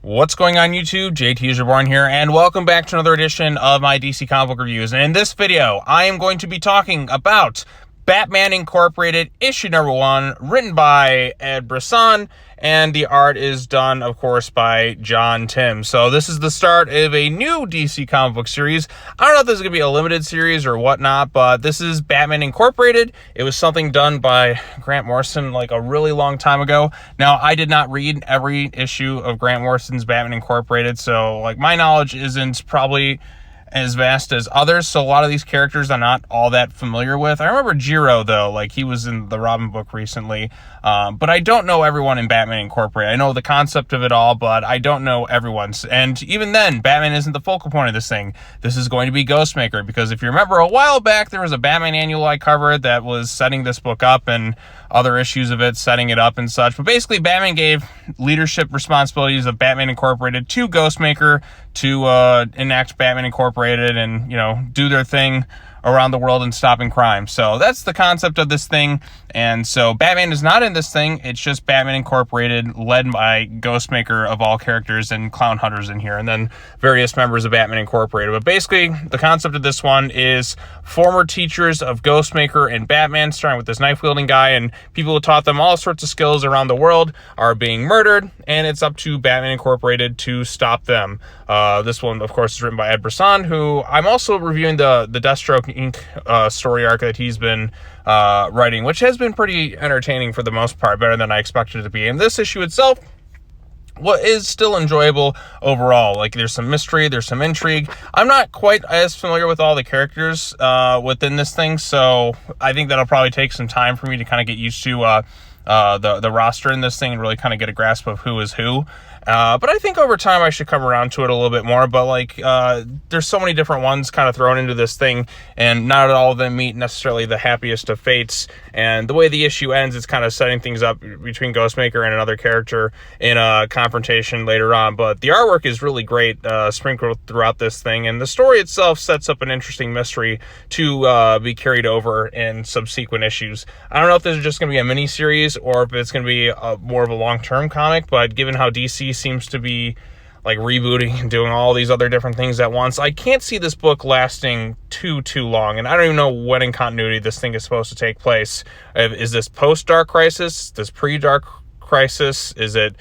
What's going on YouTube? JT is Reborn here, and welcome back to another edition of my DC comic book reviews. And in this video, I am going to be talking about Batman Incorporated issue number 1, written by Brisson, and the art is done, of course, by John Tim. So this is the start of a new DC comic book series. I don't know if this is going to be a limited series or whatnot, but this is Batman Incorporated. It was something done by Grant Morrison like a really long time ago. Now, I did not read every issue of Grant Morrison's Batman Incorporated, so like my knowledge isn't probably as vast as others, so a lot of these characters I'm not all that familiar with. I remember Jiro, though, like he was in the Robin book recently, but I don't know everyone in Batman Incorporated. I know the concept of it all, but I don't know everyone's, and even then, Batman isn't the focal point of this thing. This is going to be Ghostmaker, because if you remember a while back, there was a Batman annual I covered that was setting this book up, and other issues of it, setting it up and such. But basically, Batman gave leadership responsibilities of Batman Incorporated to Ghostmaker to enact Batman Incorporated and, you know, do their thing around the world and stopping crime. So that's the concept of this thing. And so Batman is not in this thing. It's just Batman Incorporated, led by Ghostmaker of all characters, and Clown Hunter's in here, and then various members of Batman Incorporated. But basically, the concept of this one is former teachers of Ghostmaker and Batman, starting with this knife-wielding guy, and people who taught them all sorts of skills around the world are being murdered, and it's up to Batman Incorporated to stop them. This one, of course, is written by Brisson, who I'm also reviewing the Deathstroke Inc. Story arc that he's been writing, which has been pretty entertaining for the most part, better than I expected it to be. And this issue itself, what is still enjoyable overall. Like, there's some mystery, there's some intrigue. I'm not quite as familiar with all the characters within this thing, so I think that'll probably take some time for me to kind of get used to the roster in this thing and really kind of get a grasp of who is who. But I think over time I should come around to it a little bit more. But like, there's so many different ones kind of thrown into this thing, and not all of them meet necessarily the happiest of fates. And the way the issue ends, it's kind of setting things up between Ghostmaker and another character in a confrontation later on. But the artwork is really great, sprinkled throughout this thing, and the story itself sets up an interesting mystery to be carried over in subsequent issues. I don't know if this is just going to be a mini series or if it's going to be more of a long-term comic, but given how DC seems to be like rebooting and doing all these other different things at once, I can't see this book lasting too long. And I don't even know when in continuity this thing is supposed to take place. Is this post-Dark Crisis? This pre-Dark Crisis? Is it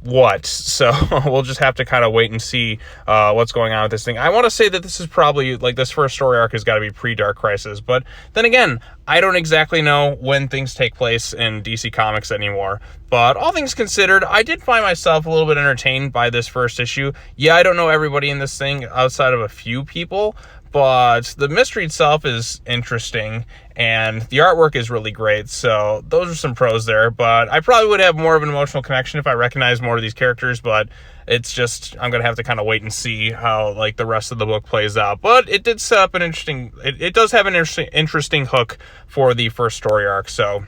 what? So we'll just have to kind of wait and see what's going on with this thing. I want to say that this is probably, like, this first story arc has got to be pre-Dark Crisis, but then again, I don't exactly know when things take place in DC Comics anymore. But all things considered, I did find myself a little bit entertained by this first issue. Yeah, I don't know everybody in this thing outside of a few people, but the mystery itself is interesting, and the artwork is really great, so those are some pros there. But I probably would have more of an emotional connection if I recognized more of these characters, but it's just, I'm going to have to kind of wait and see how, like, the rest of the book plays out. But it did set up an interesting, it does have an interesting hook for the first story arc, so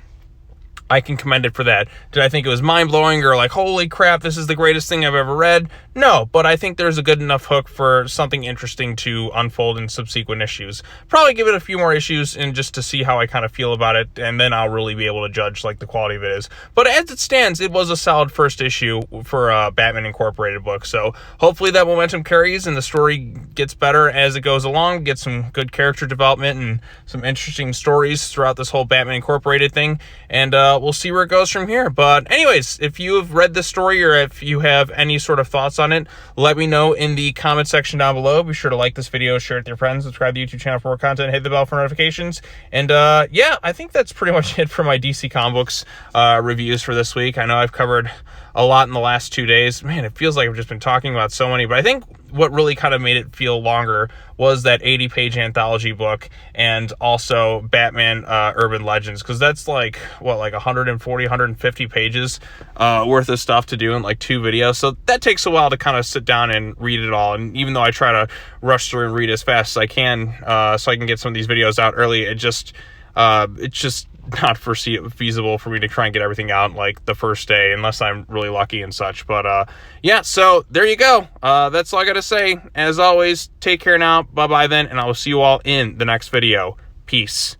I can commend it for that. Did I think it was mind-blowing or like, holy crap, this is the greatest thing I've ever read? No, but I think there's a good enough hook for something interesting to unfold in subsequent issues. Probably give it a few more issues and just to see how I kind of feel about it, and then I'll really be able to judge like the quality of it is. But as it stands, it was a solid first issue for a Batman Incorporated book. So hopefully that momentum carries and the story gets better as it goes along, get some good character development and some interesting stories throughout this whole Batman Incorporated thing, and we'll see where it goes from here. But anyways, if you have read this story or if you have any sort of thoughts on it, let me know in the comment section down below. Be sure to like this video, share it with your friends, subscribe to the YouTube channel for more content, hit the bell for notifications. And yeah, I think that's pretty much it for my DC Comic Books reviews for this week. I know I've covered a lot in the last 2 days. Man, it feels like I've just been talking about so many, but I think what really kind of made it feel longer was that 80-page anthology book, and also Batman Urban Legends, because that's like, what, like 140, 150 pages worth of stuff to do in like 2 videos. So that takes a while to kind of sit down and read it all. And even though I try to rush through and read as fast as I can so I can get some of these videos out early, it's just not feasible for me to try and get everything out like the first day unless I'm really lucky and such. But yeah, so there you go. That's all I gotta say. As always, take care now. Bye bye then, and I will see you all in the next video. Peace.